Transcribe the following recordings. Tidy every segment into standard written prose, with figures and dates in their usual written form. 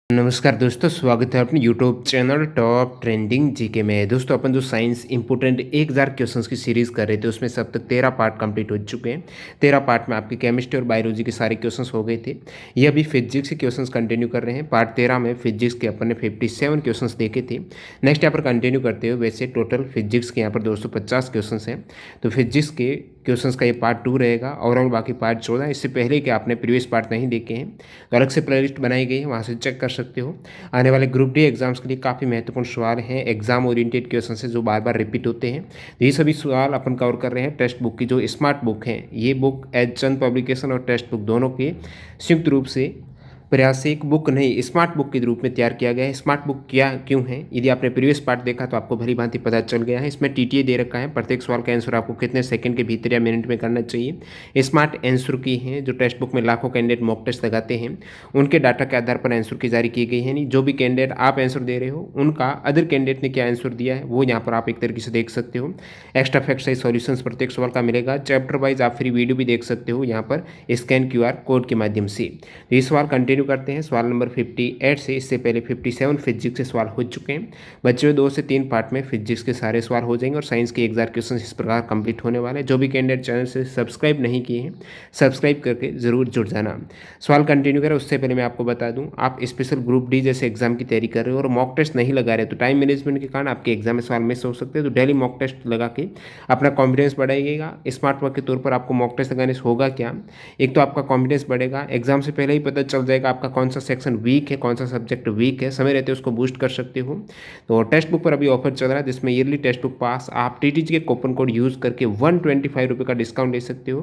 नमस्कार दोस्तों, स्वागत है अपने YouTube channel top trending GK में। दोस्तों अपन जो साइंस इंपोर्टेंट 1000 क्वेश्चंस की सीरीज़ कर रहे थे उसमें सब तक 13 पार्ट कंप्लीट हो चुके हैं। 13 पार्ट में आपकी केमिस्ट्री और बायोलॉजी के सारे क्वेश्चंस हो गए थे। ये अभी फिजिक्स के क्वेश्चंस कंटिन्यू कर रहे हैं। पार्ट 13 में फिजिक्स के अपन ने 57 क्वेश्चंस देखे थे। नेक्स्ट यहाँ पर कंटिन्यू करते हुए वैसे टोटल फिजिक्स के यहाँ पर 250 क्वेश्चन हैं। तो फिजिक्स के क्वेश्चंस का ये पार्ट 2 रहेगा। ओवरऑल बाकी पार्ट 14। इससे पहले कि आपने प्रीवियस पार्ट नहीं देखे हैं तो अलग से प्लेलिस्ट बनाई गई है, वहाँ से चेक कर सकते हो। आने वाले ग्रुप डी एग्जाम्स के लिए काफ़ी महत्वपूर्ण सवाल हैं, एग्जाम ओरिएंटेड क्वेश्चन से जो बार बार रिपीट होते हैं। तो ये सभी सवाल अपन कवर कर रहे हैं टेक्स्ट बुक की जो स्मार्ट बुक है। ये बुक एज चंद पब्लिकेशन और टेक्स्ट बुक दोनों के संयुक्त रूप से प्रयास से एक बुक नहीं स्मार्ट बुक के रूप में तैयार किया गया है। स्मार्ट बुक क्या क्यों है, यदि आपने प्रीवियस पार्ट देखा तो आपको भली भांति पता चल गया है। इसमें टीटीए दे रखा है, प्रत्येक सवाल का आंसर आपको कितने सेकंड के भीतर या मिनट में करना चाहिए। स्मार्ट आंसर की हैं जो टेक्स्ट बुक में लाखों कैंडिडेट मॉक टेस्ट लगाते हैं, उनके डाटा के आधार पर आंसर की जारी की गई है। जो भी कैंडिडेट आप आंसर दे रहे हो उनका अदर कैंडिडेट ने क्या आंसर दिया है वो यहाँ पर आप एक तरीके से देख सकते हो। एक्स्ट्रा फैक्ट साइज सॉल्यूशंस प्रत्येक सवाल का मिलेगा। चैप्टर वाइज आप फ्री वीडियो भी देख सकते हो यहाँ पर स्कैन क्यूआर कोड के माध्यम से। तो ये सवाल कंटिन्यू करते हैं सवाल नंबर 58 से। इससे पहले 57 फिजिक्स के सवाल हो चुके हैं। बच्चे हुए 2 से 3 पार्ट में फिजिक्स के सारे सवाल हो जाएंगे और साइंस के 1000 क्वेश्चन इस प्रकार कंप्लीट होने वाले हैं। जो भी कैंडिडेट चैनल से सब्सक्राइब नहीं किए हैं सब्सक्राइब करके जरूर जुड़ जाना। सवाल कंटिन्यू करें उससे पहले मैं आपको बता दूं, आप स्पेशल ग्रुप डी जैसे एग्जाम की तैयारी कर रहे हो और मॉक टेस्ट नहीं लगा रहे तो टाइम मैनेजमेंट के कारण आपके एग्जाम में सवाल मिस हो सकते हैं। तो डेली मॉक टेस्ट लगा के अपना कॉन्फिडेंस बढ़ाइएगा। स्मार्ट वर्क के तौर पर आपको मॉक टेस्ट लगाने से होगा क्या, एक तो आपका कॉन्फिडेंस बढ़ेगा, एग्जाम से पहले ही पता चल जाएगा आपका कौन सा सेक्शन वीक है, कौन सा सब्जेक्ट वीक है, समय रहते उसको बूस्ट कर सकते हो। तो टेक्स्ट बुक पर अभी ऑफर चल रहा है जिसमें ईयरली टेक्स्ट बुक पास आप टीटीजी के कूपन कोड यूज़ करके 125 रुपये का डिस्काउंट ले सकते हो।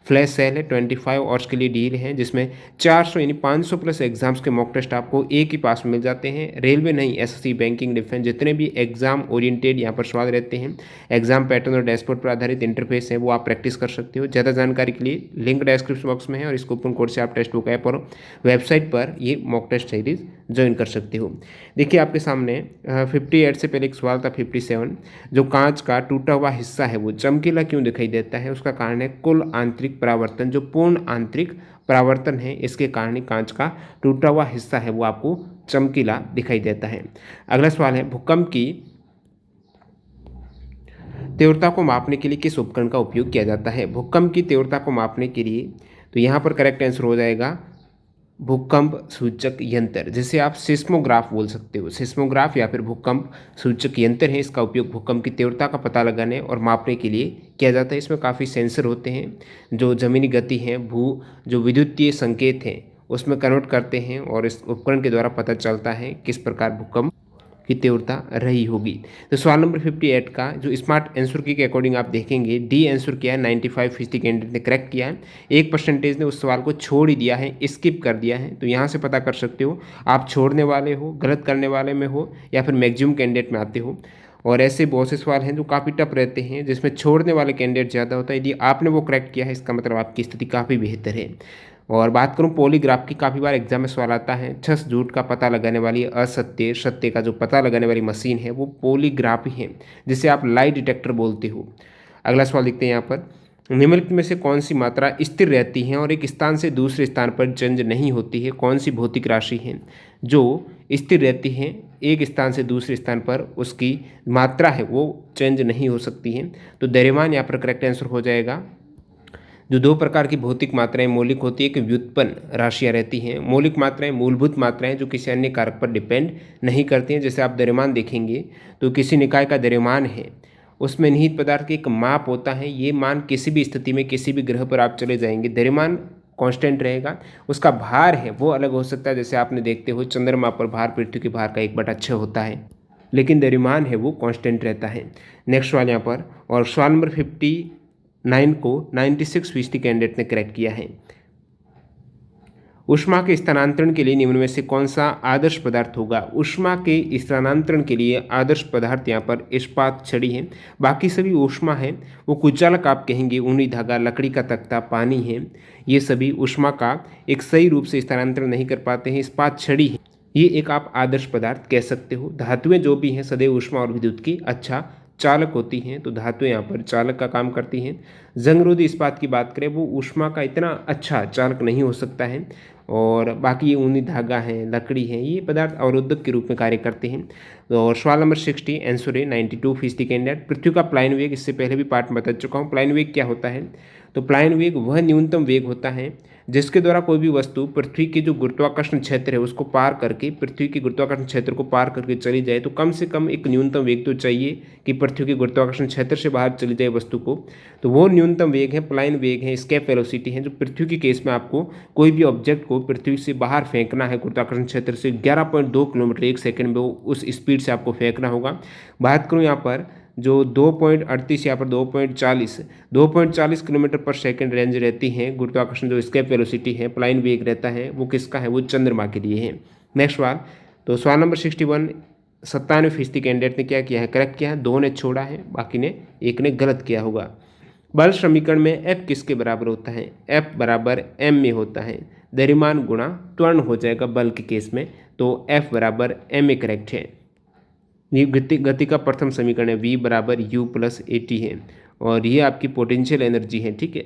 फ्लैश सेल है 25 आवर्स के लिए डील है जिसमें 400 यानी 500 प्लस एग्जाम्स के मॉक टेस्ट आपको एक ही पास में मिल जाते हैं। रेलवे नहीं, एसएससी, बैंकिंग, डिफेंस जितने भी एग्जाम ओरिएंटेड यहाँ पर सवाल रहते हैं, एग्जाम पैटर्न और डैशबोर्ड पर आधारित इंटरफेस है वो आप प्रैक्टिस कर सकते हो। ज़्यादा जानकारी के लिए लिंक डिस्क्रिप्शन बॉक्स में है और इस कूपन कोड से आप टेक्स्ट बुक ऐप और वेबसाइट पर ये मॉक टेस्ट सीरीज ज्वाइन कर सकते हो। देखिए आपके सामने 58 से पहले एक सवाल था 57, जो कांच का टूटा हुआ हिस्सा है वो चमकीला क्यों दिखाई देता है। उसका कारण है कुल आंतरिक परावर्तन। जो पूर्ण आंतरिक परावर्तन है इसके कारण ही कांच का टूटा हुआ हिस्सा है वो आपको चमकीला दिखाई देता है। अगला सवाल है भूकंप की तीव्रता को मापने के लिए किस उपकरण का उपयोग किया जाता है। भूकंप की तीव्रता को मापने के लिए तो यहाँ पर करेक्ट आंसर हो जाएगा भूकंप सूचक यंत्र, जिसे आप सिस्मोग्राफ बोल सकते हो। सिस्मोग्राफ या फिर भूकंप सूचक यंत्र है, इसका उपयोग भूकंप की तीव्रता का पता लगाने और मापने के लिए किया जाता है। इसमें काफ़ी सेंसर होते हैं जो ज़मीनी गति है, जो विद्युतीय संकेत हैं उसमें कन्वर्ट करते हैं और इस उपकरण के द्वारा पता चलता है किस प्रकार भूकंप की तीव्रता रही होगी। तो सवाल नंबर 58 का जो स्मार्ट आंसर की के अकॉर्डिंग आप देखेंगे डी आंसर किया है 95% कैंडिडेट ने करेक्ट किया है। 1% ने उस सवाल को छोड़ ही दिया है, स्किप कर दिया है। तो यहाँ से पता कर सकते हो आप छोड़ने वाले हो, गलत करने वाले में हो या फिर मैक्सिमम कैंडिडेट में आते हो। और ऐसे बहुत से सवाल हैं जो काफ़ी टफ रहते हैं जिसमें छोड़ने वाले कैंडिडेट ज़्यादा होता है। यदि आपने वो करेक्ट किया है इसका मतलब आपकी स्थिति काफ़ी बेहतर है। और बात करूं पॉलीग्राफ की, काफ़ी बार एग्जाम में सवाल आता है सच झूठ का पता लगाने वाली असत्य सत्य का जो पता लगाने वाली मशीन है वो पॉलीग्राफ ही है, जिसे आप लाई डिटेक्टर बोलते हो। अगला सवाल देखते हैं यहाँ पर, निम्नलिखित में से कौन सी मात्रा स्थिर रहती है और एक स्थान से दूसरे स्थान पर चेंज नहीं होती है। कौन सी भौतिक राशि है जो स्थिर रहती है, एक स्थान से दूसरे स्थान पर उसकी मात्रा है वो चेंज नहीं हो सकती है। तो द्रव्यमान यहाँ पर करेक्ट आंसर हो जाएगा। जो 2 प्रकार की भौतिक मात्राएं मौलिक होती है कि व्युत्पन्न राशियां रहती हैं। मौलिक मात्राएं मूलभूत मात्राएं जो किसी अन्य कारक पर डिपेंड नहीं करती हैं। जैसे आप द्रव्यमान देखेंगे तो किसी निकाय का द्रव्यमान है, उसमें निहित पदार्थ का एक माप होता है। ये मान किसी भी स्थिति में किसी भी ग्रह पर आप चले जाएंगे द्रव्यमान कांस्टेंट रहेगा। उसका भार है वो अलग हो सकता है, जैसे आपने देखते हो चंद्रमा पर भार पृथ्वी के भार का 1/6 होता है, लेकिन द्रव्यमान है वो कांस्टेंट रहता है। नेक्स्ट सवाल यहाँ पर, और सवाल नंबर 59 को 96% कैंडिडेट ने करेक्ट किया है। ऊष्मा के स्थानांतरण के लिए निम्न में से कौन सा आदर्श पदार्थ होगा। ऊष्मा के स्थानांतरण के लिए आदर्श पदार्थ यहाँ पर इस्पात छड़ी है। बाकी सभी ऊष्मा है वो कुचालक आप कहेंगे, ऊनी धागा, लकड़ी का तख्ता, पानी है, ये सभी ऊष्मा का एक सही रूप से स्थानांतरण नहीं कर पाते हैं। इस्पात छड़ी है ये एक आप आदर्श पदार्थ कह सकते हो। धातुएं जो भी हैं सदैव ऊष्मा और विद्युत की अच्छा चालक होती हैं, तो धातुएं यहाँ पर चालक का काम करती हैं। जंगरोधी इस्पात की बात करें वो ऊष्मा का इतना अच्छा चालक नहीं हो सकता है। और बाकी ये ऊनी धागा है, लकड़ी है, ये पदार्थ अवरोधक के रूप में कार्य करते हैं। और सवाल नंबर 60 आंसर है 92% कैंडिडेट। पृथ्वी का प्लायन वेग, इससे पहले भी पार्ट में बता चुका हूँ। प्लायन वेग क्या होता है? तो प्लायन वेग वह न्यूनतम वेग होता है जिसके द्वारा कोई भी वस्तु पृथ्वी के जो गुरुत्वाकर्षण क्षेत्र है उसको पार करके, पृथ्वी के गुरुत्वाकर्षण क्षेत्र को पार करके चली जाए। तो कम से कम एक न्यूनतम वेग तो चाहिए कि पृथ्वी के गुरुत्वाकर्षण क्षेत्र से बाहर चली जाए वस्तु को। तो वो न्यूनतम वेग है, प्लायन वेग है, एस्केप वेलोसिटी है, जो पृथ्वी के केस में आपको कोई भी ऑब्जेक्ट को पृथ्वी से बाहर फेंकना है गुरुत्वाकर्षण क्षेत्र से 11.2 किलोमीटर एक सेकंड में, वो उस स्पीड से आपको फेंकना होगा। बात करूँ यहाँ पर जो 2.38 यहाँ पर 2.40 किलोमीटर पर सेकंड रेंज रहती है गुरुत्वाकर्षण, जो एस्केप वेलोसिटी है, प्लायन वेग रहता है, वो किसका है? वो चंद्रमा के लिए है। नेक्स्ट सवाल, तो सवाल नंबर 61 97% कैंडिडेट ने क्या किया है? करेक्ट किया है, 2 ने छोड़ा है, बाकी ने एक ने गलत किया होगा। बल समीकरण में F किसके बराबर होता है? F बराबर m में होता है, द्रव्यमान गुणा त्वरण हो जाएगा बल के केस में, तो F बराबर m में करेक्ट है। ये गति का प्रथम समीकरण है, V बराबर U प्लस AT है, और ये आपकी पोटेंशियल एनर्जी है, ठीक है,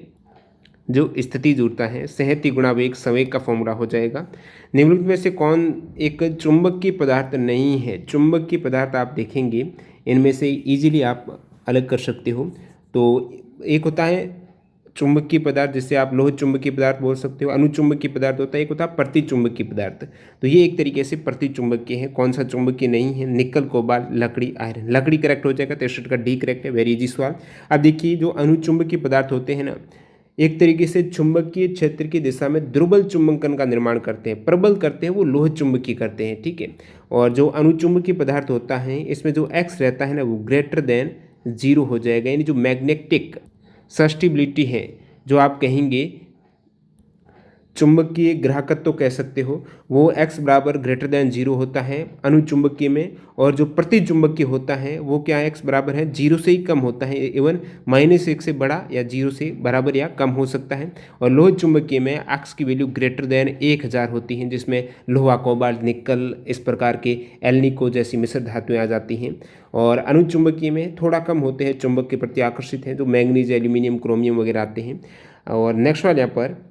जो स्थिति ऊर्जा है, संहति गुणा वेग संवेग का फॉर्मूला हो जाएगा। निम्नलिखित में से कौन एक चुंबकीय पदार्थ नहीं है? चुंबकीय पदार्थ आप देखेंगे इनमें से इजीली आप अलग कर सकते हो। तो एक होता है चुंबकीय पदार्थ, जिसे आप लोह चुंबकीय पदार्थ बोल सकते हो, अनुचुंबकीय पदार्थ होता है, एक होता है प्रतिचुंबकीय पदार्थ। तो ये एक तरीके से प्रतिचुंबकीय है। कौन सा चुंबकीय नहीं है? निकल, कोबाल्ट, लकड़ी, आयरन। लकड़ी करेक्ट हो जाएगा, 63 का डी करेक्ट है। वेरी इजी सवाल। अब देखिए, जो अनुचुंबकीय पदार्थ होते हैं ना, एक तरीके से चुंबकीय क्षेत्र की दिशा में दुर्बल चुंबकन का निर्माण करते हैं, प्रबल करते हैं वो लोह चुंबकीय करते हैं, ठीक है। और जो अनुचुंबकीय पदार्थ होता है, इसमें जो एक्स रहता है ना, वो ग्रेटर देन 0 हो जाएगा, यानी जो मैग्नेटिक सस्टिबिलिटी है, जो आप कहेंगे चुंबकीय ग्राहकत्व कह सकते हो, वो x बराबर ग्रेटर देन 0 होता है अनुचुंबकीय में। और जो प्रतिचुंबकीय होता है वो क्या x बराबर है 0 से ही कम होता है, इवन -1 से बड़ा या 0 से बराबर या कम हो सकता है। और लोह चुंबकीय में x की वैल्यू ग्रेटर देन 1000 होती है, जिसमें लोहा, कोबाल्ट, निकल, इस प्रकार के एल्निको जैसी मिश्र धातुएं आ जाती हैं। और अनुचुंबकीय में थोड़ा कम होते हैं, चुंबक के प्रति आकर्षित हैं, जो मैग्नीज, एल्यूमिनियम, क्रोमियम वगैरह आते हैं। और नेक्स्ट वाले यहाँ पर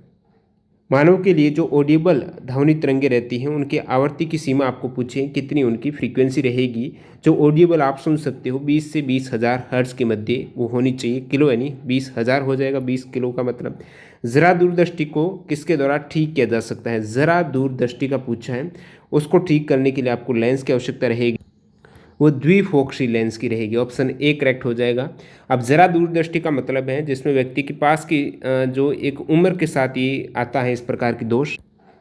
मानव के लिए जो ऑडिबल ध्वनि तरंगें रहती हैं, उनकी आवर्ती की सीमा आपको पूछें कितनी उनकी फ्रीक्वेंसी रहेगी। जो ऑडिबल आप सुन सकते हो 20 से 20,000 हर्ट्ज के मध्य वो होनी चाहिए। किलो यानी 20,000 हो जाएगा, 20 किलो का मतलब। ज़रा दूरदृष्टि को किसके द्वारा ठीक किया जा सकता है? ज़रा दूरदृष्टि का पूछा है, उसको ठीक करने के लिए आपको लेंस की आवश्यकता रहेगी, वो द्विफोक्सी लेंस की रहेगी। ऑप्शन ए करेक्ट हो जाएगा। अब ज़रा दूरदृष्टि का मतलब है जिसमें व्यक्ति के पास की जो एक उम्र के साथ ये आता है इस प्रकार की दोष,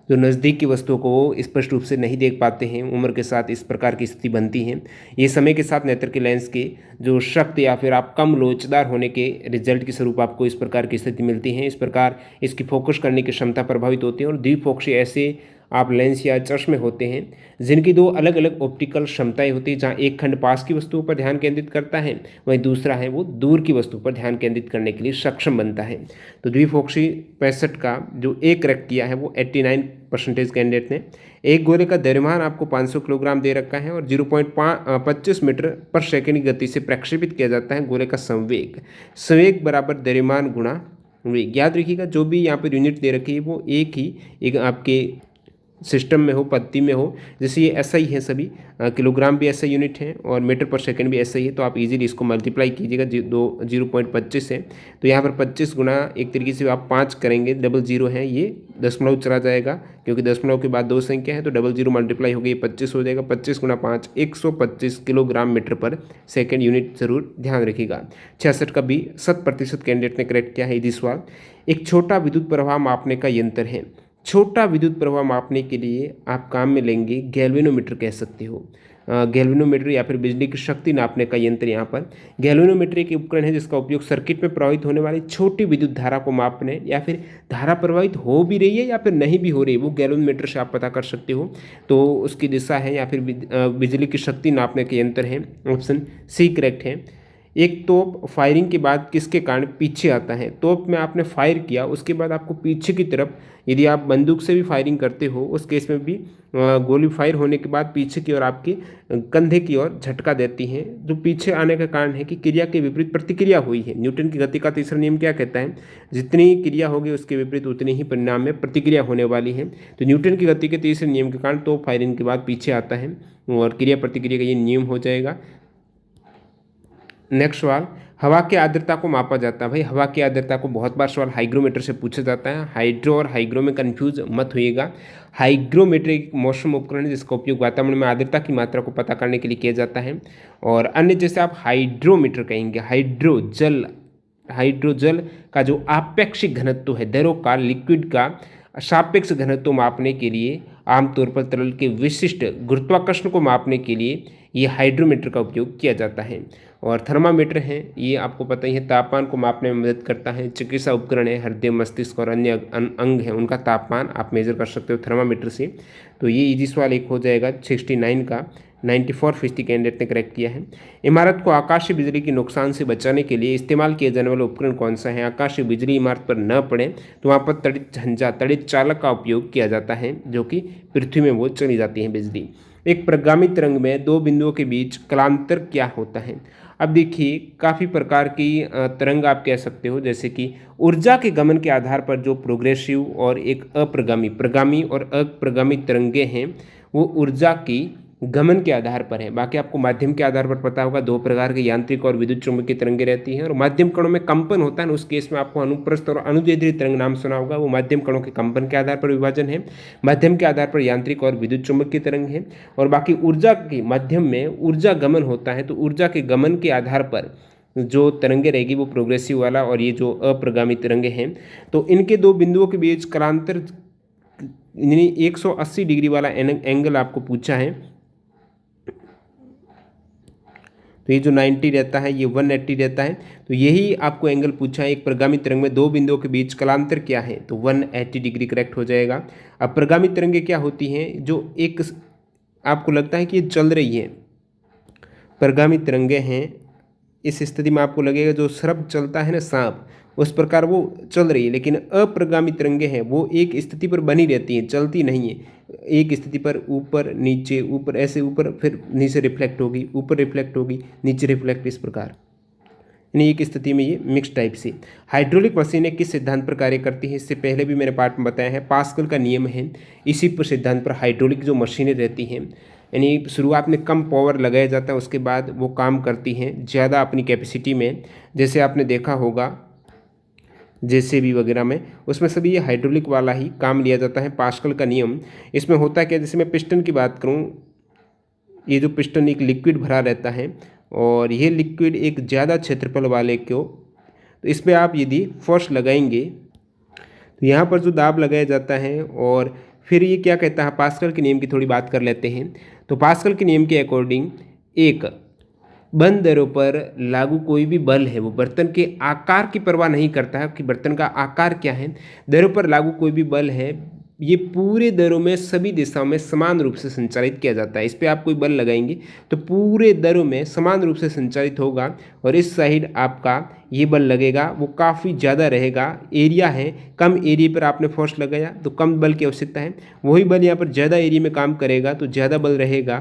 जो नज़दीक की वस्तुओं को वो स्पष्ट रूप से नहीं देख पाते हैं, उम्र के साथ इस प्रकार की स्थिति बनती है। ये समय के साथ नेत्र के लेंस के जो शक्ति या फिर आप कम लोचदार होने के रिजल्ट के स्वरूप आपको इस प्रकार की स्थिति मिलती है। इस प्रकार इसकी फोकस करने की क्षमता प्रभावित होती है। और द्विफोक्सी ऐसे आप लेंस या चश्मे होते हैं जिनकी 2 अलग अलग ऑप्टिकल क्षमताएं होती हैं, जहाँ एक खंड पास की वस्तुओं पर ध्यान केंद्रित करता है, वहीं दूसरा है वो दूर की वस्तु पर ध्यान केंद्रित करने के लिए सक्षम बनता है। तो द्विफोक्सी 65 का जो ए करेक्ट किया है वो 89% कैंडिडेट ने। एक गोले का द्रव्यमान आपको 500 किलोग्राम दे रखा है और 0.25 मीटर पर सेकेंड की गति से प्रक्षेपित किया जाता है गोले का संवेग। संवेग बराबर द्रव्यमान गुणा वेग। याद रखिएगा, जो भी यहाँ पर यूनिट दे रखी है वो एक आपके सिस्टम में हो, पद्धति में हो। जैसे ये SI है, सभी किलोग्राम भी SI यूनिट है और मीटर पर सेकंड भी SI है, तो आप इजीली इसको मल्टीप्लाई कीजिएगा। 0.25 है, तो यहाँ पर 25 गुना एक तरीके से आप 5 करेंगे, डबल 0 है, ये दशमलव चला जाएगा क्योंकि दशमलव के बाद 2 संख्या है, तो डबल 0 मल्टीप्लाई हो गई 25 हो जाएगा। 25 गुना 5 125 किलोग्राम मीटर पर सेकेंड यूनिट जरूर ध्यान रखिएगा। 66 का भी 100% कैंडिडेट ने करेक्ट किया है। इसी सवाल, एक छोटा विद्युत प्रवाह मापने का यंत्र है। छोटा विद्युत प्रवाह मापने के लिए आप काम में लेंगे गैल्वेनोमीटर कह सकते हो। गैल्वेनोमीटर या फिर बिजली की शक्ति नापने का यंत्र। यहाँ पर गैल्वेनोमीटर एक उपकरण है जिसका उपयोग सर्किट में प्रवाहित होने वाली छोटी विद्युत धारा को मापने, या फिर धारा प्रवाहित हो भी रही है या फिर नहीं भी हो रही है, वो गैल्वेनोमीटर से आप पता कर सकते हो। तो उसकी दिशा है या फिर बिजली की शक्ति नापने के यंत्र है। ऑप्शन सी करेक्ट है। एक तोप फायरिंग के बाद किसके कारण पीछे आता है? तोप में आपने फायर किया, उसके बाद आपको पीछे की तरफ, यदि आप बंदूक से भी फायरिंग करते हो उस केस में भी गोली फायर होने के बाद पीछे की ओर आपके कंधे की ओर झटका देती है, जो पीछे आने का कारण है कि क्रिया के विपरीत प्रतिक्रिया हुई है। न्यूटन की गति का तीसरा नियम क्या कहता है? जितनी क्रिया होगी उसके विपरीत उतनी ही परिणाम में प्रतिक्रिया होने वाली है। तो न्यूटन की गति के तीसरे नियम के कारण तोप फायरिंग के बाद पीछे आता है और क्रिया प्रतिक्रिया का ये नियम हो जाएगा। नेक्स्ट सवाल, हवा की आर्द्रता को मापा जाता है। भाई हवा की आर्द्रता को बहुत बार सवाल हाइग्रोमीटर से पूछा जाता है। हाइड्रो और हाइग्रो में कंफ्यूज मत होइएगा। हाइग्रोमीटर एक मौसम उपकरण है जिसका उपयोग वातावरण में आर्द्रता की मात्रा को पता करने के लिए किया जाता है। और अन्य जैसे आप हाइड्रोमीटर कहेंगे, हाइड्रोजल का जो आपेक्षिक घनत्व है, दरों का लिक्विड का सापेक्ष घनत्व मापने के लिए, आमतौर पर तरल के विशिष्ट गुरुत्वाकर्षण को मापने के लिए ये हाइड्रोमीटर का उपयोग किया जाता है। और थर्मामीटर है, ये आपको पता ही है, तापमान को मापने में मदद करता है। चिकित्सा उपकरण है, हृदय, मस्तिष्क और अन्य अंग हैं, उनका तापमान आप मेजर कर सकते हो थर्मामीटर से। तो ये इजी सवाल एक हो जाएगा 69 का। 94% कैंडिडेट ने करेक्ट किया है। इमारत को आकाशीय बिजली के नुकसान से बचाने के लिए इस्तेमाल किया जाने वाला उपकरण कौन सा है? आकाशीय बिजली इमारत पर न पड़े तो वहाँ पर तड़ित झंझा, तड़ित चालक का उपयोग किया जाता है, जो कि पृथ्वी में वो चली जाती है बिजली। एक प्रगामी तरंग में दो बिंदुओं के बीच कलांतर क्या होता है? अब देखिए, काफ़ी प्रकार की तरंग आप कह सकते हो, जैसे कि ऊर्जा के गमन के आधार पर जो प्रोग्रेसिव और एक प्रगामी और अप्रगामी तरंगे हैं, वो ऊर्जा की गमन के आधार पर है। बाकी आपको माध्यम के आधार पर पता होगा, दो प्रकार के यांत्रिक और विद्युत चुंबकीय तरंगे रहती हैं। और माध्यम कणों में कंपन होता है, उस केस में आपको अनुप्रस्थ और अनुदैर्ध्य तरंग नाम सुना होगा, वो माध्यम कणों के कंपन के आधार पर विभाजन है। माध्यम के आधार पर यांत्रिक और विद्युत चुंबकीय तरंग है। और बाकी ऊर्जा के माध्यम में ऊर्जा गमन होता है, तो ऊर्जा के गमन के आधार पर जो तरंगे रहेगी वो प्रोग्रेसिव वाला, और ये जो अप्रगामी तरंगे हैं, तो इनके दो बिंदुओं के बीच कलांतर यानी 180 डिग्री वाला एंगल आपको पूछा है। तो ये जो 90 रहता है, ये 180 रहता है, तो यही आपको एंगल पूछा है। एक प्रगामी तरंग में दो बिंदुओं के बीच कलांतर क्या है? तो 180 डिग्री करेक्ट हो जाएगा। अब प्रगामी तरंगे क्या होती हैं? जो एक आपको लगता है कि ये चल रही है, प्रगामी तरंगे हैं, इस स्थिति में आपको लगेगा जो सर्प चलता है ना, सांप, उस प्रकार वो चल रही है। लेकिन अप्रगामी तरंगे हैं, वो एक स्थिति पर बनी रहती हैं, चलती नहीं है। एक स्थिति पर ऊपर नीचे, ऊपर ऐसे, ऊपर फिर नीचे रिफ्लेक्ट होगी, ऊपर रिफ्लेक्ट होगी, नीचे रिफ्लेक्ट, इस प्रकार, यानी एक स्थिति में ये मिक्स टाइप से। हाइड्रोलिक मशीनें किस सिद्धांत पर कार्य करती हैं? इससे पहले भी मैंने पार्ट में बताया है, पास्कल का नियम है। इसी पर सिद्धांत पर हाइड्रोलिक जो मशीनें रहती हैं, यानी शुरुआत में कम पावर लगाया जाता है, उसके बाद वो काम करती हैं ज़्यादा अपनी कैपेसिटी में। जैसे आपने देखा होगा जेसीबी वगैरह में, उसमें सभी ये हाइड्रोलिक वाला ही काम लिया जाता है। पास्कल का नियम, इसमें होता क्या, जैसे मैं पिस्टन की बात करूं, ये जो पिस्टन एक लिक्विड भरा रहता है, और ये लिक्विड एक ज़्यादा क्षेत्रफल वाले को, तो इस पर आप यदि फोर्स लगाएंगे तो यहाँ पर जो दाब लगाया जाता है, और फिर ये क्या कहता है, पास्कल के नियम की थोड़ी बात कर लेते हैं। तो पास्कल के नियम के अकॉर्डिंग एक बंद दरों पर लागू कोई भी बल है, वो बर्तन के आकार की परवाह नहीं करता है कि बर्तन का आकार क्या है। दरों पर लागू कोई भी बल है, ये पूरे दरों में सभी दिशाओं में समान रूप से संचालित किया जाता है। इस पर आप कोई बल लगाएंगे तो पूरे दरों में समान रूप से संचालित होगा, और इस साइड आपका ये बल लगेगा वो काफ़ी ज़्यादा रहेगा। एरिया है, कम एरिया पर आपने फोर्स लगाया तो कम बल की आवश्यकता है, वही बल यहाँ पर ज़्यादा एरिया में काम करेगा तो ज़्यादा बल रहेगा,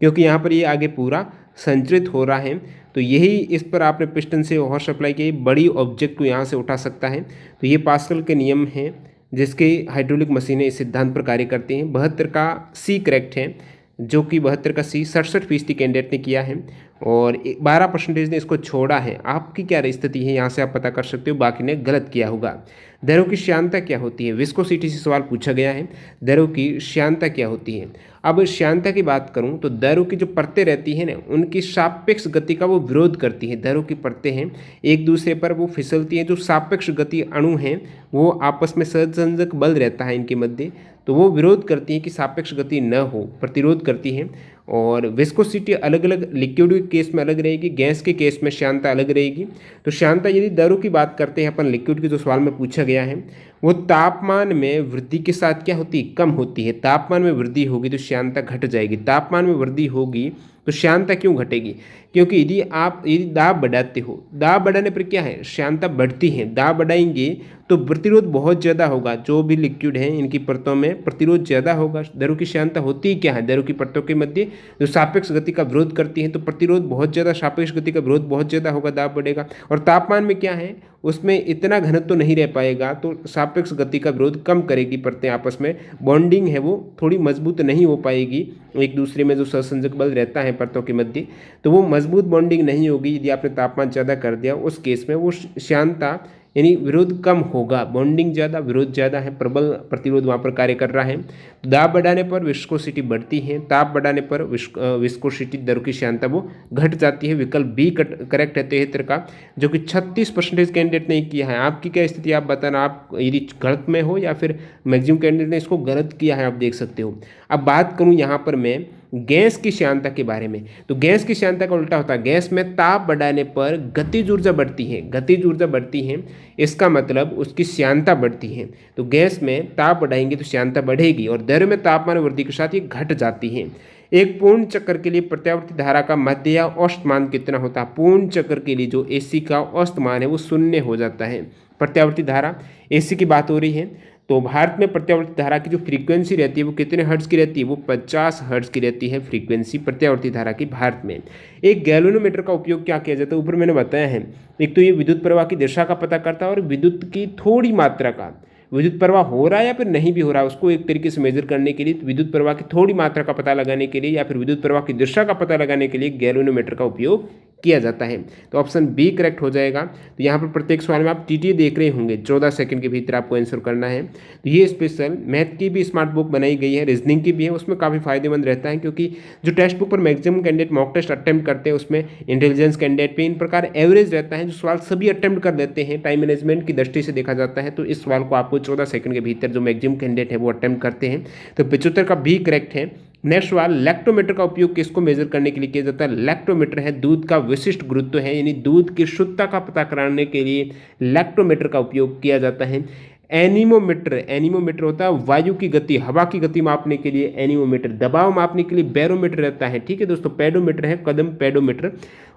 क्योंकि यहाँ पर ये आगे पूरा संचरित हो रहा है। तो यही इस पर आपने पिस्टन से हॉर्स सप्लाई की बड़ी ऑब्जेक्ट को यहाँ से उठा सकता है। तो ये पास्कल के नियम हैं जिसके हाइड्रोलिक मशीनें इस सिद्धांत पर कार्य करती हैं। 72 का सी करेक्ट है, जो कि 72 का सी 67% कैंडिडेट ने किया है, और 12% ने इसको छोड़ा है। आपकी क्या स्थिति है यहाँ से आप पता कर सकते हो, बाकी ने गलत किया होगा। दरों की श्यानता क्या होती है? विस्कोसिटी से सवाल पूछा गया है, दरों की श्यानता क्या होती है। अब श्यानता की बात करूं तो दरों की जो परतें रहती हैं ना, उनकी सापेक्ष गति का वो विरोध करती है। दरों की परतें हैं एक दूसरे पर वो फिसलती हैं, जो सापेक्ष गति अणु हैं वो आपस में सहसंयोजक बल रहता है इनके मध्य, तो वो विरोध करती हैं कि सापेक्ष गति न हो, प्रतिरोध करती हैं। और विस्कोसिटी अलग अलग लिक्विड के केस में अलग रहेगी, गैस के केस में श्यानता अलग रहेगी। तो श्यानता यदि दरों की बात करते हैं अपन, लिक्विड के जो सवाल में पूछा गया है वो तापमान में वृद्धि के साथ क्या होती है, कम होती है। तापमान में वृद्धि होगी तो श्यानता घट जाएगी, तापमान में वृद्धि होगी तो श्यानता क्यों घटेगी, क्योंकि यदि दाब बढ़ाते हो, दाब बढ़ाने पर क्या है, श्यानता बढ़ती है। दाब बढ़ाएंगे तो प्रतिरोध बहुत ज़्यादा होगा, जो भी लिक्विड है इनकी परतों में प्रतिरोध ज़्यादा होगा। दरों की श्यानता होती ही क्या है, दरों की परतों के मध्य जो सापेक्ष गति का विरोध करती है, तो प्रतिरोध बहुत ज़्यादा, सापेक्ष गति का विरोध बहुत ज़्यादा होगा, दाब बढ़ेगा। और तापमान में क्या है, उसमें इतना घनत्व तो नहीं रह पाएगा, तो सापेक्ष गति का विरोध कम करेगी परतें आपस में, बॉन्डिंग है वो थोड़ी मजबूत नहीं हो पाएगी, एक दूसरे में जो सहसंजक बल रहता है परतों के मध्य, तो वो मजबूत बॉन्डिंग नहीं होगी। यदि आपने तापमान ज़्यादा कर दिया उस केस में वो श्यानता यानी विरोध कम होगा, बॉन्डिंग ज़्यादा, विरोध ज़्यादा है, प्रबल प्रतिरोध वहाँ पर कार्य कर रहा है। दाब बढ़ाने पर विस्कोसिटी बढ़ती है, ताप बढ़ाने पर विस्कोसिटी दर की श्यानता वो घट जाती है। विकल्प बी करेक्ट है 73 का, जो कि 36% कैंडिडेट ने किया है। आपकी क्या स्थिति आप बताना, आप यदि गलत में हो या फिर मैक्सिमम कैंडिडेट ने इसको गलत किया है, आप देख सकते हो। अब बात करूँ यहाँ पर मैं गैस की श्यानता के बारे में, तो गैस की श्यानता का उल्टा होता है। गैस में ताप बढ़ाने पर गतिज ऊर्जा बढ़ती है, गतिज ऊर्जा बढ़ती है, इसका मतलब उसकी श्यानता बढ़ती है। तो गैस में ताप बढ़ाएंगे तो श्यानता बढ़ेगी और दर में तापमान वृद्धि के साथ ये घट जाती है। एक पूर्ण चक्र के लिए प्रत्यावर्ती धारा का मध्य या औसत मान कितना होता है? पूर्ण चक्र के लिए जो एसी का औसत मान है वो 0 हो जाता है। प्रत्यावर्ती धारा एसी की बात हो रही है, तो भारत में प्रत्यावर्ती धारा की जो फ्रीक्वेंसी रहती है वो कितने हर्ट्ज की रहती है? वो 50 हर्ट्ज की रहती है फ्रीक्वेंसी प्रत्यावर्ती धारा की भारत में। एक गैल्वेनोमीटर का उपयोग क्या किया जाता है, ऊपर मैंने बताया है। एक तो ये विद्युत प्रवाह की दिशा का पता करता है और विद्युत की थोड़ी मात्रा का, विद्युत प्रवाह हो रहा है या फिर नहीं भी हो रहा है उसको एक तरीके से मेजर करने के लिए, विद्युत प्रवाह की थोड़ी मात्रा का पता लगाने के लिए या फिर विद्युत प्रवाह की दिशा का पता लगाने के लिए गैल्वेनोमीटर का उपयोग किया जाता है। तो ऑप्शन बी करेक्ट हो जाएगा। तो यहाँ पर प्रत्येक सवाल में आप टीटीए देख रहे होंगे, 14 सेकंड के भीतर आपको आंसर करना है। तो ये स्पेशल मैथ की भी स्मार्ट बुक बनाई गई है, रीजनिंग की भी है, उसमें काफ़ी फायदेमंद रहता है, क्योंकि जो टेस्ट बुक पर maximum candidate mock test attempt करते हैं उसमें इंटेलिजेंस कैंडिडेट पे इन प्रकार एवरेज रहता है, जो सवाल सभी अटेम्प्ट कर लेते हैं। टाइम मैनेजमेंट की दृष्टि से देखा जाता है तो इस सवाल को आपको 14 सेकंड के भीतर जो मैक्सिमम कैंडिडेट है वो अटेम्प्ट करते हैं। तो 75 का भी करेक्ट है। नेक्स्ट सवाल, लैक्टोमीटर का उपयोग किसको मेजर करने के लिए किया जाता है? लैक्टोमीटर है दूध का विशिष्ट गुरुत्व है, यानी दूध की शुद्धता का पता कराने के लिए लैक्टोमीटर का उपयोग किया जाता है। एनीमोमीटर, एनीमोमीटर होता है वायु की गति, हवा की गति मापने के लिए एनीमोमीटर। दबाव मापने के लिए बैरोमीटर रहता है, ठीक है दोस्तों। पेडोमीटर है, कदम पेडोमीटर।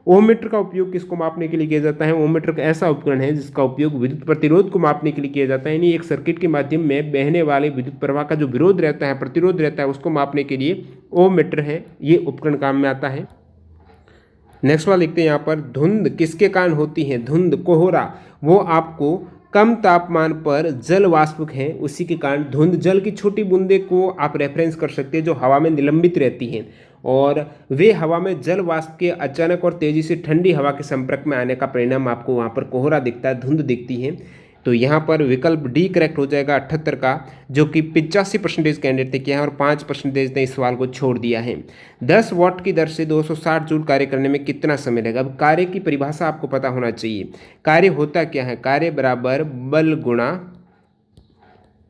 ओमीटर का उपयोग किसको मापने के लिए किया जाता है? ओमीटर का ऐसा उपकरण है जिसका उपयोग विद्युत प्रतिरोध को मापने के लिए किया जाता है, यानी एक सर्किट के माध्यम में बहने वाले विद्युत प्रवाह का जो विरोध रहता है, प्रतिरोध रहता है, उसको मापने के लिए ओमीटर है ये उपकरण काम में आता है। नेक्स्ट वाला देखते हैं यहाँ पर, धुंध किसके कारण होती है? धुंध, कोहरा, वो आपको कम तापमान पर जल वाष्प है उसी के कारण धुंध, जल की छोटी बूंदे को आप रेफरेंस कर सकते हैं जो हवा में निलंबित रहती हैं और वे हवा में जल वाष्प के अचानक और तेजी से ठंडी हवा के संपर्क में आने का परिणाम आपको वहाँ पर कोहरा दिखता है, धुंध दिखती है। तो यहाँ पर विकल्प डी करेक्ट हो जाएगा 78 का, जो कि 85% कैंडिडेट ने किया है और 5% ने इस सवाल को छोड़ दिया है। 10 वाट की दर से 260 जूल कार्य करने में कितना समय लगेगा? अब कार्य की परिभाषा आपको पता होना चाहिए। कार्य होता क्या है? कार्य बराबर बल गुणा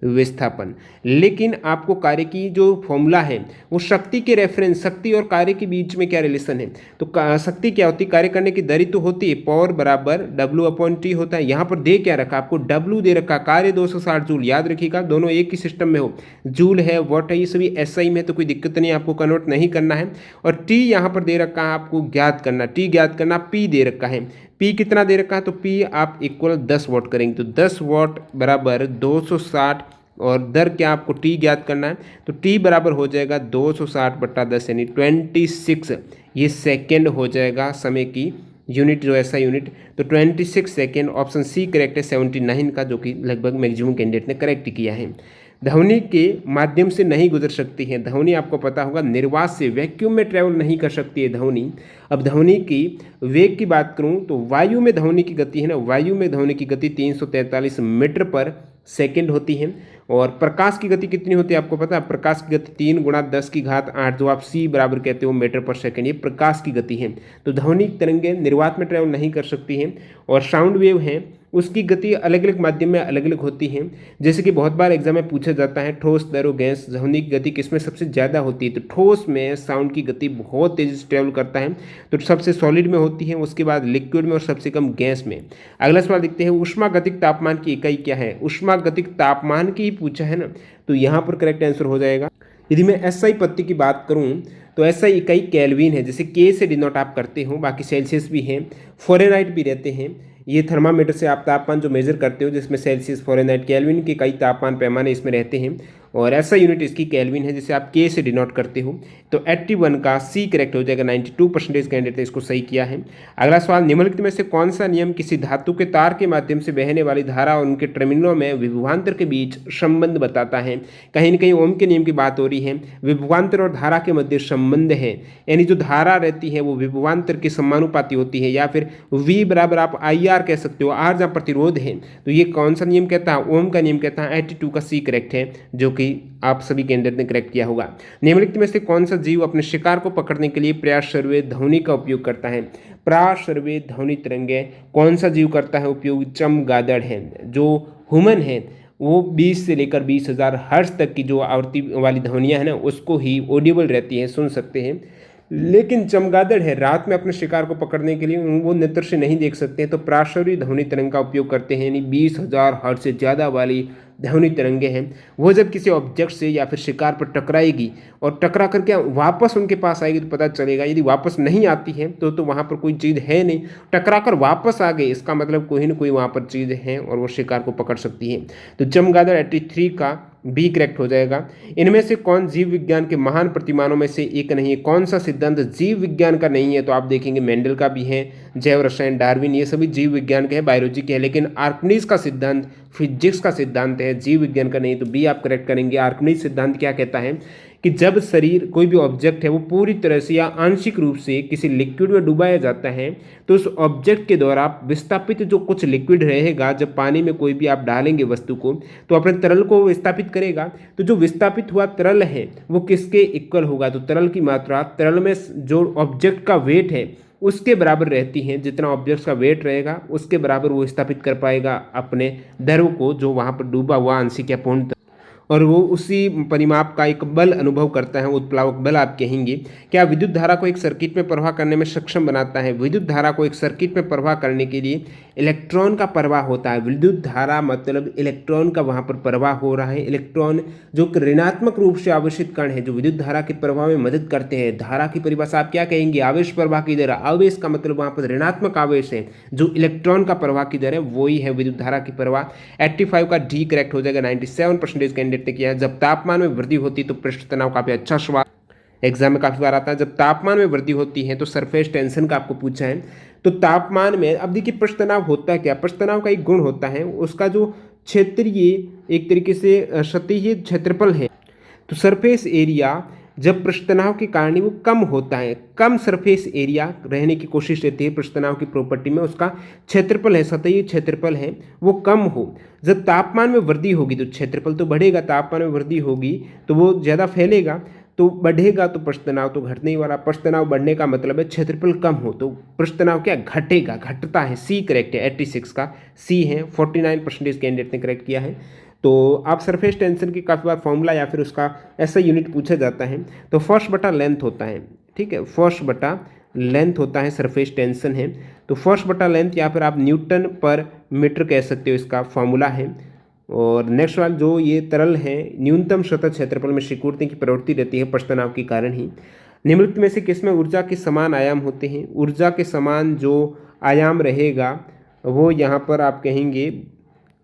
विस्थापन, लेकिन आपको कार्य की जो फॉर्मूला है वो शक्ति के रेफरेंस, शक्ति और कार्य के बीच में क्या रिलेशन है? तो शक्ति क्या होती है? कार्य करने की दर तो होती है, पावर बराबर W/T होता है। यहाँ पर दे क्या रखा आपको? W दे रखा, कार्य 260 जूल, याद रखिएगा दोनों एक ही सिस्टम में हो, जूल है वॉट है ये सभी SI में, तो कोई दिक्कत नहीं, आपको कन्वर्ट नहीं करना है। और T यहाँ पर दे रखा है, आपको ज्ञात करना, T ज्ञात करना, P दे रखा है, P कितना दे रखा है? तो P आप इक्वल 10 वाट करेंगे, तो 10 वाट बराबर 260 और दर क्या आपको T ज्ञात करना है, तो T बराबर हो जाएगा 260/10 यानी 26, ये सेकेंड हो जाएगा समय की यूनिट जो ऐसा यूनिट, तो 26 सेकेंड। ऑप्शन सी करेक्ट है 79 का, जो कि लगभग मैक्सिमम कैंडिडेट ने करेक्ट किया है। ध्वनि के माध्यम से नहीं गुजर सकती है, ध्वनि आपको पता होगा निर्वात से, वैक्यूम में ट्रैवल नहीं कर सकती है ध्वनि। अब ध्वनि की वेग की बात करूं तो वायु में ध्वनि की गति है ना, वायु में ध्वनि की गति 343 मीटर पर सेकेंड होती है। और प्रकाश की गति कितनी होती है आपको पता है? प्रकाश की गति 3 × 10⁸, जो आप C बराबर कहते हो मीटर पर सेकेंड, ये प्रकाश की गति है। तो ध्वनि तरंगें निर्वात में ट्रैवल नहीं कर सकती हैं। और साउंड वेव है उसकी गति अलग अलग माध्यम में अलग अलग होती है। जैसे कि बहुत बार एग्जाम में पूछा जाता है ठोस, तरल, गैस, ध्वनि की गति किसमें सबसे ज़्यादा होती है, तो ठोस में साउंड की गति बहुत तेज़ी से ट्रेवल करता है, तो सबसे सॉलिड में होती है, उसके बाद लिक्विड में और सबसे कम गैस में। अगला सवाल देखते हैं, ऊष्मागतिक तापमान की इकाई क्या है। ऊष्मागतिक तापमान की ही पूछा है ना, तो यहाँ पर करेक्ट आंसर हो जाएगा। यदि मैं एसआई पत्ती की बात करूं तो एसआई इकाई केल्विन है, जैसे के से डिनोट आप करते हो, बाकी सेल्सियस भी है, फ़ारेनहाइट भी रहते हैं। ये थर्मामीटर से आप तापमान जो मेजर करते हो, जिसमें सेल्सियस, फ़ारेनहाइट, केल्विन के कई तापमान पैमाने इसमें रहते हैं, और ऐसा यूनिट इसकी केल्विन है, जिसे आप के से डिनोट करते हो। तो 81 का सी करेक्ट हो जाएगा। 92% कैंडिडेट ने इसको सही किया है। अगला सवाल, निम्नलिखित में से कौन सा नियम किसी धातु के तार के माध्यम से बहने वाली धारा और उनके टर्मिनलों में विभवांतर के बीच संबंध बताता है। कहीं न कहीं ओम के नियम की बात हो रही है। विभवांतर और धारा के मध्य संबंध है, यानी जो धारा रहती है वो विभवांतर के समानुपाती होती है, या फिर V बराबर आप IR कह सकते हो, आर जहाँ प्रतिरोध है। तो ये कौन सा नियम कहता है, ओम का नियम कहता है। 82 का सी करेक्ट है, जो कि आप सभी कैंडिडेट ने करेक्ट किया होगा। निम्नलिखित में से कौन सा जीव अपने शिकार को पकड़ने के लिए प्रयास-सर्वे ध्वनि का उपयोग करता है। प्रयास-सर्वे ध्वनि तरंगे कौन सा जीव करता है उपयोग, चमगादड़ है। जो ह्यूमन है वो 20 से लेकर 20,000 हर्ट्ज तक की जो आवृत्ति वाली ध्वनियाँ हैं ना, उसको ही ऑडिबल रहती है, सुन सकते हैं। लेकिन चमगादड़ है, रात में अपने शिकार को पकड़ने के लिए वो नेत्र से नहीं देख सकते हैं, तो प्रासरी ध्वनि तरंग का उपयोग करते हैं, यानी 20,000 हर्ट्ज से ज़्यादा वाली ध्वनि तरंगे हैं। वो जब किसी ऑब्जेक्ट से या फिर शिकार पर टकराएगी और टकरा करके वापस उनके पास आएगी तो पता चलेगा। यदि वापस नहीं आती है तो वहाँ पर कोई चीज़ है नहीं, टकरा कर वापस आ गई, इसका मतलब कोई ना कोई वहाँ पर चीज़ है और वो शिकार को पकड़ सकती है। तो चमगादड़ 83 का बी करेक्ट हो जाएगा। इनमें से कौन जीव विज्ञान के महान प्रतिमानों में से एक नहीं है। कौन सा सिद्धांत जीव विज्ञान का नहीं है, तो आप देखेंगे मेंडल का भी है, जैव रसायन, डार्विन, ये सभी जीव विज्ञान के हैं, बायोलॉजी के हैं। लेकिन आर्कमिडीज का सिद्धांत फिजिक्स का सिद्धांत है, जीव विज्ञान का नहीं, तो बी आप करेक्ट करेंगे। आर्कमिडीज सिद्धांत क्या कहता है कि जब शरीर, कोई भी ऑब्जेक्ट है, वो पूरी तरह से या आंशिक रूप से किसी लिक्विड में डुबाया जाता है, तो उस ऑब्जेक्ट के द्वारा विस्थापित जो कुछ लिक्विड रहेगा, जब पानी में कोई भी आप डालेंगे वस्तु को, तो अपने तरल को विस्थापित करेगा। तो जो विस्थापित हुआ तरल है वो किसके इक्वल होगा, तो तरल की मात्रा तरल में जो ऑब्जेक्ट का वेट है उसके बराबर रहती है। जितना ऑब्जेक्ट का वेट रहेगा उसके बराबर वो स्थापित कर पाएगा अपने द्रव को, जो वहाँ पर डूबा हुआ आंशिक या पूर्ण, और वो उसी परिमाप का एक बल अनुभव करता है, उत्प्लावक बल आप कहेंगे। क्या विद्युत धारा को एक सर्किट में प्रवाह करने में सक्षम बनाता है। विद्युत धारा को एक सर्किट में प्रवाह करने के लिए इलेक्ट्रॉन का प्रवाह होता है। विद्युत धारा मतलब इलेक्ट्रॉन का वहाँ पर प्रवाह हो रहा है। इलेक्ट्रॉन जो ऋणात्मक रूप से आवेशित कण है, जो विद्युत धारा के प्रवाह में मदद करते हैं। धारा की परिभाषा आप क्या कहेंगे, आवेश प्रवाह की दर। आवेश का मतलब वहाँ पर ऋणात्मक आवेश है, जो इलेक्ट्रॉन का प्रवाह की दर है, वही है विद्युत धारा की प्रवाह। 85 का डी करेक्ट हो जाएगा। 97% कैंडिडेट ने किया है। जब तापमान में वृद्धि होती तो पृष्ठ तनाव, काफी अच्छा सवाल एग्जाम में काफी बार आता है। जब तापमान में वृद्धि होती है तो सरफेस टेंशन का आपको पूछा है। तो तापमान में अब देखिए पृष्ठ तनाव होता है क्या, पृष्ठ तनाव का एक गुण होता है, उसका जो क्षेत्रीय एक तरीके से सतही क्षेत्रफल है, तो सरफेस एरिया जब पृष्ठ तनाव के कारण वो कम होता है, कम सरफेस एरिया रहने की कोशिश रहती है पृष्ठ तनाव की प्रॉपर्टी में, उसका क्षेत्रफल है, सतही क्षेत्रफल है, वो कम हो। जब तापमान में वृद्धि होगी तो क्षेत्रफल तो बढ़ेगा, तापमान में वृद्धि होगी तो वो ज़्यादा फैलेगा, तो बढ़ेगा तो पृष्ठ तनाव तो घटने ही वाला। पृष्ठ तनाव बढ़ने का मतलब है क्षेत्रफल कम हो, तो पृष्ठ तनाव क्या घटेगा, घटता है। सी करेक्ट है, 86 का सी है। 49% कैंडिडेट ने करेक्ट किया है। तो आप सरफेस टेंशन की काफ़ी बार फॉर्मूला या फिर उसका ऐसा यूनिट पूछा जाता है, तो फर्स्ट बटा लेंथ होता है, ठीक है, फर्स्ट बटा लेंथ होता है, सरफेस टेंशन है। तो फर्स्ट बटा लेंथ या फिर आप न्यूटन पर मीटर कह सकते हो, इसका फॉर्मूला है। और नेक्स्ट वाला, जो ये तरल है, न्यूनतम सतह क्षेत्रफल में सिकुड़ने की प्रवृत्ति रहती है पृष्ठ तनाव के कारण ही। निम्नलिखित में से किसमें ऊर्जा के समान आयाम होते हैं। ऊर्जा के समान जो आयाम रहेगा वो यहाँ पर आप कहेंगे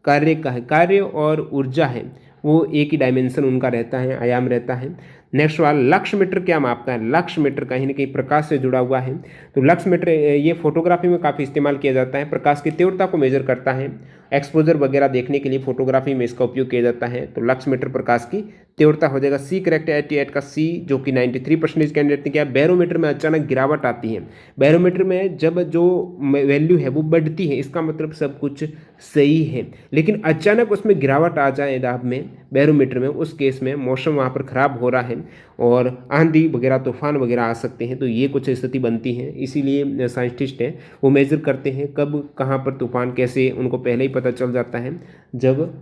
कार्य का है। कार्य और ऊर्जा है वो एक ही डायमेंशन उनका रहता है, आयाम रहता है। नेक्स्ट वाला, लक्ष्य मीटर क्या मापता है। लक्ष्य मीटर कहीं ना कहीं प्रकाश से जुड़ा हुआ है, तो लक्ष्य मीटर ये फोटोग्राफी में काफ़ी इस्तेमाल किया जाता है। प्रकाश की तीव्रता को मेजर करता है, एक्सपोजर वगैरह देखने के लिए फोटोग्राफी में इसका उपयोग किया जाता है। तो लक्ष्य मीटर प्रकाश की तीव्रता हो जाएगा। सी करेक्ट है, 88 का सी, जो कि 93% कैंडिडेट ने किया। बैरोमीटर में अचानक गिरावट आती है। बैरोमीटर में जब जो वैल्यू है वो बढ़ती है, इसका मतलब सब कुछ सही है, लेकिन अचानक उसमें गिरावट आ जाए दाब में, बैरोमीटर में, उस केस में मौसम वहाँ पर खराब हो रहा है और आंधी वगैरह तूफान वगैरह आ सकते हैं। तो ये कुछ स्थिति बनती है, इसीलिए साइंटिस्ट हैं वो मेजर करते हैं कब कहाँ पर तूफान कैसे, उनको पहले ही पता चल जाता है। जब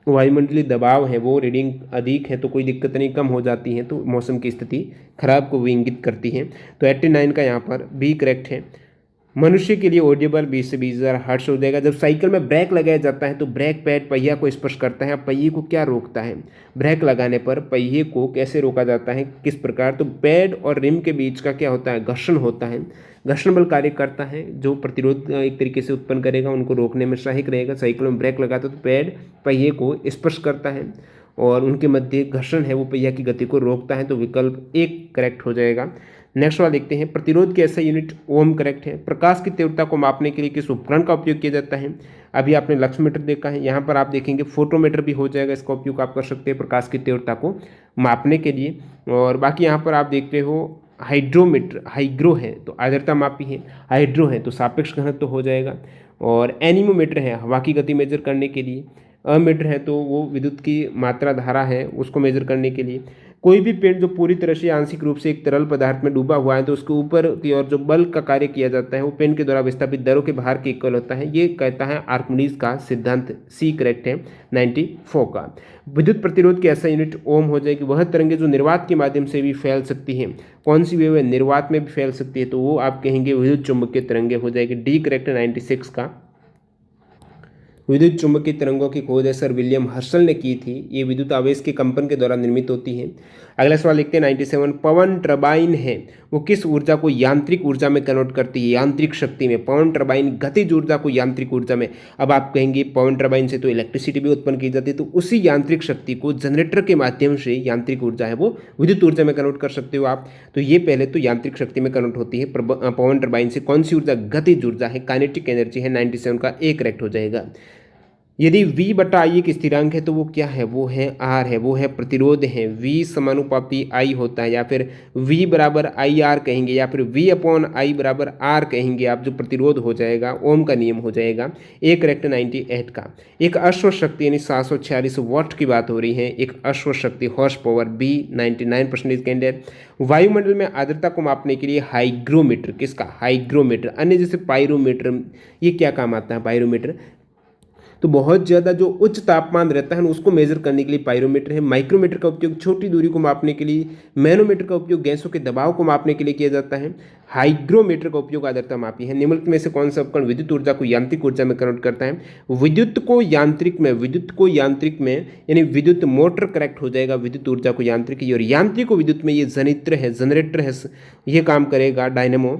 वायुमंडलीय दबाव है वो रीडिंग अधिक है तो कोई दिक्कत नहीं, कम हो जाती है तो मौसम की स्थिति खराब को भी इंगित करती है। तो 89 का यहाँ पर बी करेक्ट है। मनुष्य के लिए ऑडिबल 20 से 20,000 हर्ट्ज हो जाएगा। जब साइकिल में ब्रेक लगाया जाता है तो ब्रेक पैड पहिया को स्पर्श करता है। अब पहिए को क्या रोकता है? ब्रेक लगाने पर पहिए को कैसे रोका जाता है, किस प्रकार? तो पैड और रिम के बीच का क्या होता है? घर्षण होता है। घर्षण बल कार्य करता है जो प्रतिरोध एक तरीके से उत्पन्न करेगा, उनको रोकने में सहायक रहेगा। साइकिल में ब्रेक लगाता है तो पैड पहिए को स्पर्श करता है और उनके मध्य घर्षण है वो पहिया की गति को रोकता है। तो विकल्प एक करेक्ट हो जाएगा। नेक्स्ट वाला देखते हैं, प्रतिरोध की ऐसा यूनिट ओम करेक्ट है। प्रकाश की तीव्रता को मापने के लिए किस उपकरण का उपयोग किया जाता है? अभी आपने लक्समीटर देखा है, यहाँ पर आप देखेंगे फोटोमीटर भी हो जाएगा। इसका उपयोग आप कर सकते हैं प्रकाश की तीव्रता को मापने के लिए। और बाकी यहाँ पर आप देखते हो हाइड्रोमीटर, हाइग्रो है तो आर्द्रता मापी है, हाइड्रो है तो सापेक्ष घनत्व हो जाएगा। और एनीमोमीटर है हवा की गति मेजर करने के लिए। अमीटर है तो वो विद्युत की मात्रा धारा है उसको मेजर करने के लिए। कोई भी पिंड जो पूरी तरह से आंशिक रूप से एक तरल पदार्थ में डूबा हुआ है तो उसके ऊपर की ओर जो बल का कार्य किया जाता है वो पिंड के द्वारा विस्थापित दरों के भार के इक्वल होता है। ये कहता है आर्किमिडीज का सिद्धांत। सी करेक्ट है 94 का। विद्युत प्रतिरोध की ऐसा यूनिट ओम हो जाएगी। वह तरंगे जो निर्वात के माध्यम से भी फैल सकती हैं। कौन सी वेव है? निर्वात में भी फैल सकती है तो वो आप कहेंगे विद्युत चुंबकीय तरंगे हो जाएगी। डी करेक्ट है 96 का। विद्युत चुंबकीय तरंगों की खोज है सर विलियम हर्शल ने की थी। ये विद्युत आवेश के कंपन के द्वारा निर्मित होती है। अगला सवाल लिखते हैं 97, पवन टरबाइन है वो किस ऊर्जा को यांत्रिक ऊर्जा में कन्वर्ट करती है? यांत्रिक शक्ति में। पवन टरबाइन गतिज ऊर्जा को यांत्रिक ऊर्जा में। अब आप कहेंगे पवन टरबाइन से तो इलेक्ट्रिसिटी भी उत्पन्न की जाती है, तो उसी यांत्रिक शक्ति को जनरेटर के माध्यम से यांत्रिक ऊर्जा है वो विद्युत ऊर्जा में कन्वर्ट कर सकते हो आप। तो ये पहले तो यांत्रिक शक्ति में कन्वर्ट होती है पवन टरबाइन से। कौन सी ऊर्जा? गतिज ऊर्जा है, काइनेटिक एनर्जी है। 97 का ए करेक्ट हो जाएगा। यदि V बटा आई एक स्थिरांक है तो वो क्या है? वो है R है, वो है प्रतिरोध है। V समानुपाती I होता है, या फिर V बराबर आई आर कहेंगे, या फिर V अपॉन आई बराबर R कहेंगे आप। जो प्रतिरोध हो जाएगा ओम का नियम हो जाएगा। ए करेक्ट 98 का। एक अश्व शक्ति यानी 746 वाट की बात हो रही है। एक अश्व शक्ति हॉर्स पावर बी 99% के अंदर। वायुमंडल में आर्द्रता को मापने के लिए हाइग्रोमीटर, किसका? हाइग्रोमीटर। अन्य जैसे पायरोमीटर, ये क्या काम आता है? पायरोमीटर तो बहुत ज़्यादा जो उच्च तापमान रहता है उसको मेजर करने के लिए पायरोमीटर है। माइक्रोमीटर का उपयोग छोटी दूरी को मापने के लिए। मैनोमीटर का उपयोग गैसों के दबाव को मापने के लिए किया जाता है। हाइग्रोमीटर का उपयोग आर्द्रता मापी है। निम्नलिखित में से कौन सा उपकरण विद्युत ऊर्जा को यांत्रिक ऊर्जा में कन्वर्ट करता है? विद्युत को यांत्रिक में यानी विद्युत मोटर करेक्ट हो जाएगा। विद्युत ऊर्जा को यांत्रिक, और यांत्रिक को विद्युत में ये जनित्र है, जनरेटर है, ये काम करेगा डायनेमो।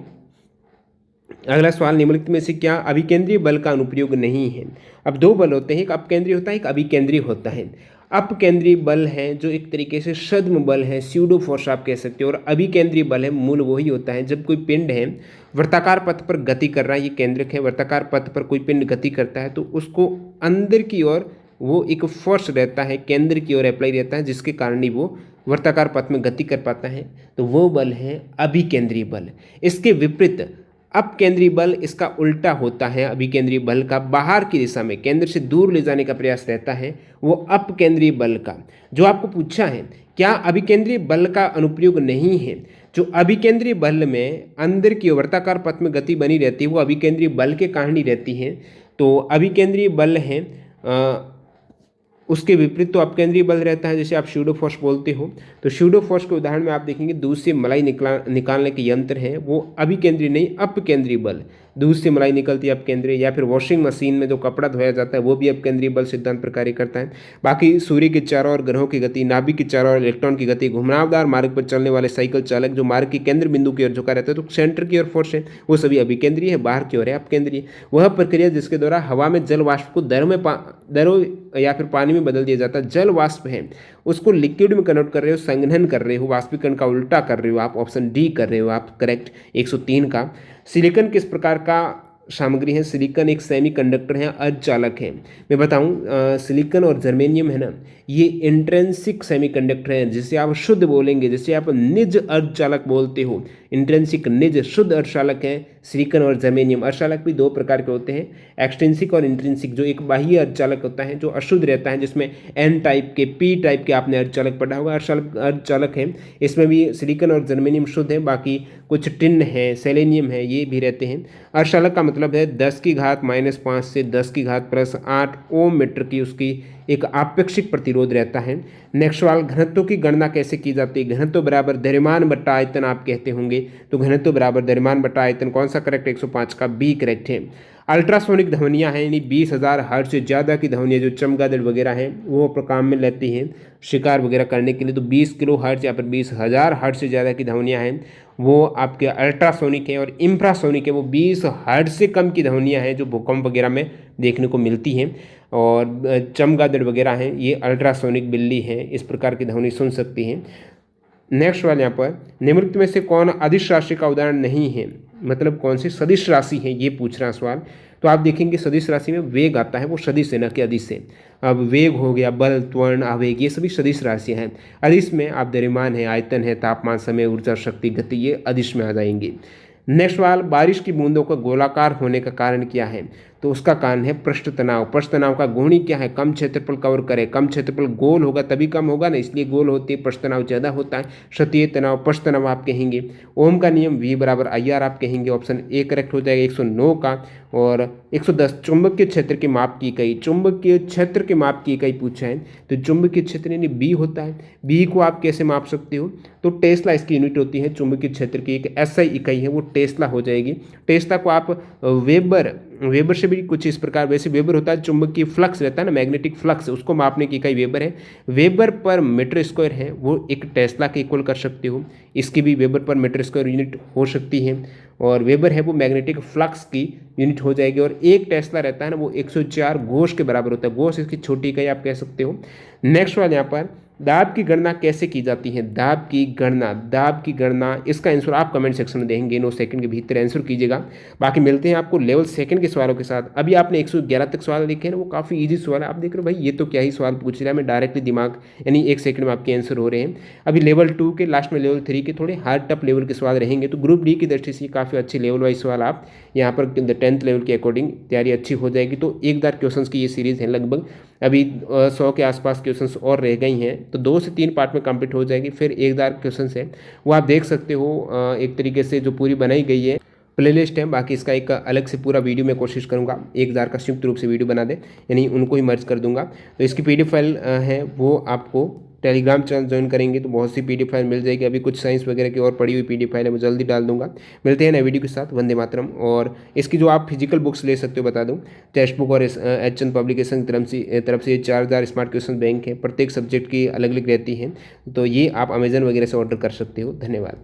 अगला सवाल, निम्नलिखित में से क्या अभिकेंद्रीय बल का अनुप्रयोग नहीं है? अब दो बल होते हैं, एक अपकेंद्रीय होता है, एक अभिकेंद्रीय होता है। अपकेंद्रीय बल है जो एक तरीके से छद्म बल है, स्यूडो फोर्स आप कह सकते हो। और अभिकेंद्रीय बल है, मूल वही होता है जब कोई पिंड है वर्ताकार पथ पर गति कर रहा है, ये केंद्रक है, वर्ताकार पथ पर कोई पिंड गति करता है तो उसको अंदर की ओर वो एक फोर्स रहता है, केंद्र की ओर अप्लाई रहता है, जिसके कारण ही वो वर्ताकार पथ में गति कर पाता है। तो वो बल है अभिकेंद्रीय बल। इसके विपरीत अपकेंद्रीय बल इसका उल्टा होता है। अभिकेंद्रीय बल का बाहर की दिशा में केंद्र से दूर ले जाने का प्रयास रहता है, वो अपकेंद्रीय बल का। जो आपको पूछा है क्या अभिकेंद्रीय बल का अनुप्रयोग नहीं है? जो अभिकेंद्रीय बल में अंदर की वर्ताकार पथ में गति बनी रहती है वो अभिकेंद्रीय बल के कारण ही रहती है। तो अभिकेंद्रीय बल है उसके विपरीत तो अपकेंद्रीय बल रहता है, जैसे आप स्यूडो फोर्स बोलते हो। तो स्यूडो फोर्स के उदाहरण में आप देखेंगे दूध से मलाई निकालने के यंत्र है, वो अभिकेंद्रीय नहीं अपकेंद्रीय बल। दूध से मलाई निकलती है अपकेंद्रीय, या फिर वॉशिंग मशीन में जो कपड़ा धोया जाता है वो भी अपकेंद्रीय बल सिद्धांत पर कार्य करता है। बाकी सूर्य के चारों ओर ग्रहों की गति, नाभिक के चारों ओर इलेक्ट्रॉन की गति, घुमावदार मार्ग पर चलने वाले साइकिल चालक जो मार्ग के केंद्र बिंदु की ओर झुका रहता है तो सेंटर की ओर फोर्स है, वो सभी अभिकेंद्रीय है, बाहर की ओर है अपकेंद्रीय। वह प्रक्रिया जिसके द्वारा हवा में जल वाष्प को दरों या फिर पानी में बदल दिया जाता है, जल वाष्प है उसको लिक्विड में कन्वर्ट कर रहे हो, संघनन कर रहे हो, वाष्पीकरण का उल्टा कर रहे हो आप। ऑप्शन डी कर रहे हो आप करेक्ट 103 का। सिलिकॉन किस प्रकार का सामग्री है? सिलिकॉन एक सेमीकंडक्टर है, अर्धचालक है। मैं बताऊं सिलिकॉन और जर्मेनियम है ना, ये इंट्रिंसिक सेमीकंडक्टर है, जिसे आप शुद्ध बोलेंगे, जिसे आप निज अर्धचालक बोलते हो। इंट्रिंसिक निज शुद्ध अर्धचालक है सिलिकॉन और जर्मेनियम। अर्धचालक भी दो प्रकार के होते हैं, एक्सट्रिंसिक और इंट्रिंसिक। जो एक बाह्य अर्धचालक होता है जो अशुद्ध रहता है, जिसमें एन टाइप के, पी टाइप के आपने अर्धचालक पढ़ा होगा। अर्धचालक है, इसमें भी सिलिकॉन और जर्मेनियम शुद्ध है, बाकी कुछ टिन है, सेलेनियम है, ये भी रहते हैं। अर्धचालक का मतलब है 10⁻⁻5 से 10⁻+8 ओम मीटर की उसकी एक आपेक्षिक प्रतिरोध रहता है। नेक्स्ट सवाल, घनत्व की गणना कैसे की जाती है? घनत्व बराबर द्रव्यमान बट्टा आयतन आप कहते होंगे, तो घनत्व बराबर द्रव्यमान बट्टा आयतन कौन सा करेक्ट? 105 का बी करेक्ट है। अल्ट्रासोनिक ध्वनियाँ हैं, यानी 20,000 हर्ट्ज से ज़्यादा की ध्वनियाँ जो चमगादड़ वगैरह हैं वो काम में लेती हैं शिकार वगैरह करने के लिए, तो 20 किलो हर्ट्ज या फिर 20,000 हर्ट्ज से ज़्यादा की ध्वनियाँ हैं वो आपके अल्ट्रासोनिक है। और इंफ्रासोनिक है, वो 20 हर्ट्ज से कम की ध्वनियाँ हैं जो भूकंप वगैरह में देखने को मिलती हैं। और चमगादड़ वगैरह हैं ये अल्ट्रासोनिक बिल्ली हैं, इस प्रकार की ध्वनि सुन सकती हैं। नेक्स्ट वाले यहाँ पर, निम्नलिखित में से कौन अदिश राशि का उदाहरण नहीं है? मतलब कौन सी सदिश राशि है, ये पूछ रहा सवाल। तो आप देखेंगे सदिश राशि में वेग आता है, वो सदिश है, न कि अदिश है। अब वेग हो गया, बल, त्वरण, आवेग, ये सभी सदिश राशियाँ हैं। अदिश में आप द्रव्यमान है, आयतन है, तापमान, समय, ऊर्जा, शक्ति, गति, ये अदिश में आ जाएंगे। नेक्स्ट सवाल, बारिश की बूंदों का गोलाकार होने का कारण क्या है? तो उसका कारण है पृष्ठ तनाव। पृष्ठ तनाव का गुण ही क्या है? कम क्षेत्रफल कवर करे। कम क्षेत्रफल गोल होगा तभी कम होगा ना, इसलिए गोल होती है, पृष्ठ तनाव ज़्यादा होता है। क्षतीय तनाव, पृष्ठ तनाव आप कहेंगे। ओम का नियम V बराबर IR आप कहेंगे। ऑप्शन ए करेक्ट हो जाएगा 109 का। और 110, चुंबकीय क्षेत्र के माप की इकाई। चुंबकीय क्षेत्र के माप की इकाई पूछा है, तो चुंबकीय क्षेत्र यानी B होता है। B को आप कैसे माप सकते हो? तो टेस्ला इसकी यूनिट होती है। चुंबकीय क्षेत्र की एक SI इकाई है, वो टेस्ला हो जाएगी। टेस्ला को आप वेबर से भी कुछ इस प्रकार, वैसे वेबर होता है चुंबकीय फ्लक्स रहता है ना, मैग्नेटिक फ्लक्स, उसको मापने की इकाई वेबर है। वेबर पर मीटर स्क्वायर है, वो एक टेस्ला के इक्वल कर सकते हो। इसकी भी वेबर पर मीटर स्क्वायर यूनिट हो सकती है। और वेबर है वो मैग्नेटिक फ्लक्स की यूनिट हो जाएगी। और एक टेस्ला रहता है ना, वो 104 गोश के बराबर होता है। गोश इसकी छोटी इकाई आप कह सकते हो। नेक्स्ट वाले यहाँ पर, दाब की गणना कैसे की जाती है? दाब की गणना इसका आंसर आप कमेंट सेक्शन में देंगे, 9 सेकंड के भीतर आंसर कीजिएगा। बाकी मिलते हैं आपको लेवल सेकंड के सवालों के साथ। अभी आपने 111 तक सवाल लिखे हैं ना, वो काफ़ी इजी सवाल है। आप देख रहे हो भाई, ये तो क्या ही सवाल पूछ रहा है, मैं डायरेक्टली दिमाग यानी 1 सेकंड में आपके आंसर हो रहे हैं। अभी लेवल 2 के लास्ट में लेवल 3 के थोड़े हार्ड टफ लेवल के सवाल रहेंगे, तो ग्रुप डी की दृष्टि से काफ़ी अच्छे लेवल वाइज सवाल आप यहाँ पर 10th लेवल के अकॉर्डिंग तैयारी अच्छी हो जाएगी। तो 1000 क्वेश्चन की ये सीरीज़ है लगभग। अभी 100 के आसपास क्वेश्चंस और रह गई हैं, तो 2 से 3 पार्ट में कंप्लीट हो जाएगी। फिर 1000 क्वेश्चंस है, वो आप देख सकते हो। एक तरीके से जो पूरी बनाई गई है प्लेलिस्ट है। बाकी इसका एक अलग से पूरा वीडियो मैं कोशिश करूँगा 1000 का संयुक्त रूप से वीडियो बना दे, यानी उनको ही मर्ज कर दूंगा। तो इसकी PDF फाइल है, वो आपको टेलीग्राम चैनल ज्वाइन करेंगे तो बहुत सी PDF फाइल मिल जाएगी। अभी कुछ साइंस वगैरह की और पड़ी हुई PDF फाइल है, मैं जल्दी डाल दूंगा। मिलते हैं नए वीडियो के साथ। वंदे मातरम। और इसकी जो आप फिजिकल बुक्स ले सकते हो बता दूं, टेक्स्ट बुक और HN पब्लिकेशन की तरफ से 4000 स्मार्ट क्वेश्चन बैंक है, प्रत्येक सब्जेक्ट की अलग अलग रहती हैं, तो ये आप अमेजन वगैरह से ऑर्डर कर सकते हो। धन्यवाद।